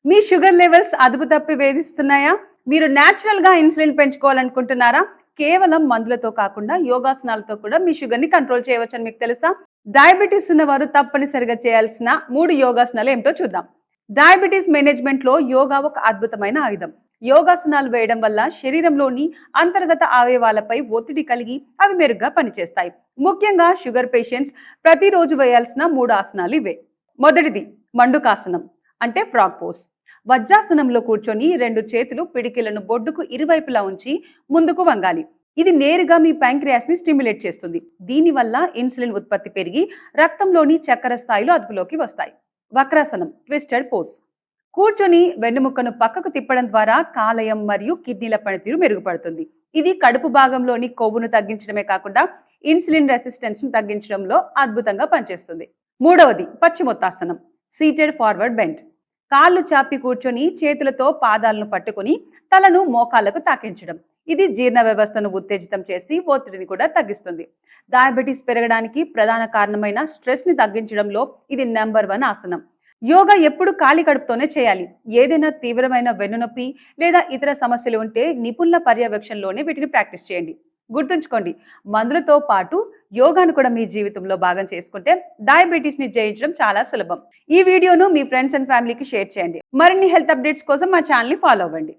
మీ sugar levels అదుపు తప్పి వేధిస్తున్నాయా? మీరు న్యాచురల్ గా ఇన్సులిన్ పెంచుకోవాలనుకుంటున్నారా? కేవలం మందులతో కాకుండా యోగాసనాలతో కూడా మీ షుగర్ ని కంట్రోల్ చేయవచ్చని మీకు తెలుసా? డయాబెటీస్ ఉన్నవారు తప్పనిసరిగా చేయాల్సిన 3 యోగాసనాలు ఏమిటో చూద్దాం. డయాబెటీస్ మేనేజ్మెంట్ లో యోగా ఒక అద్భుతమైన ఆయుధం. యోగాసనాలు వేయడం వల్ల శరీరంలోని అంతర్గత అవయవాలపై ఒత్తిడి కలిగి అవి మెరుగ్గా పనిచేస్తాయి. ముఖ్యంగా షుగర్ పేషెంట్స్ ప్రతిరోజు వేయాల్సిన 3 ఆసనాలు ఇవే. మొదటిది మండుకాసనం అంటే ఫ్రాగ్ పోజ్. వజ్రాసనంలో కూర్చొని 2 చేతులు పిడికిలను బొడ్డుకు ఇరువైపులా ఉంచి ముందుకు వంగాలి. ఇది నేరుగా మీ ప్యాంక్రియాస్ ని స్టిమ్యులేట్ చేస్తుంది. దీనివల్ల ఇన్సులిన్ ఉత్పత్తి పెరిగి రక్తంలోని చక్కెర స్థాయిలు అదుపులోకి వస్తాయి. వక్రాసనం ట్విస్టెడ్ పోజ్. కూర్చొని వెన్నుముక్కను పక్కకు తిప్పడం ద్వారా కాలేయం మరియు కిడ్నీల పనితీరు మెరుగుపడుతుంది. ఇది కడుపు భాగంలోని కొవ్వును తగ్గించడమే కాకుండా ఇన్సులిన్ రెసిస్టెన్స్ ను తగ్గించడంలో అద్భుతంగా పనిచేస్తుంది. మూడవది పశ్చిమోత్తాసనం సీటెడ్ ఫార్వర్డ్ బెండ్. కాళ్ళు చాపి కూర్చొని చేతులతో పాదాలను పట్టుకుని తలను మోకాళ్లకు తాకించడం. ఇది జీర్ణ వ్యవస్థను ఉత్తేజితం చేసి ఒత్తిడిని కూడా తగ్గిస్తుంది. డయాబెటీస్ పెరగడానికి ప్రధాన కారణమైన స్ట్రెస్ ని తగ్గించడంలో ఇది నెంబర్ 1 ఆసనం. యోగా ఎప్పుడు ఖాళీ కడుపుతోనే చేయాలి. ఏదైనా తీవ్రమైన వెన్నునొప్పి లేదా ఇతర సమస్యలు ఉంటే నిపుణుల పర్యవేక్షణలోనే వీటిని ప్రాక్టీస్ చేయండి. గుర్తుంచుకోండి, మందులతో పాటు యోగాను కూడా మీ జీవితంలో భాగం చేసుకుంటే డయాబెటీస్ ని జయించడం చాలా సులభం. ఈ వీడియోను మీ ఫ్రెండ్స్ అండ్ ఫ్యామిలీకి షేర్ చేయండి. మరిన్ని హెల్త్ అప్డేట్స్ కోసం మా ఛానల్ ని ఫాలో అవ్వండి.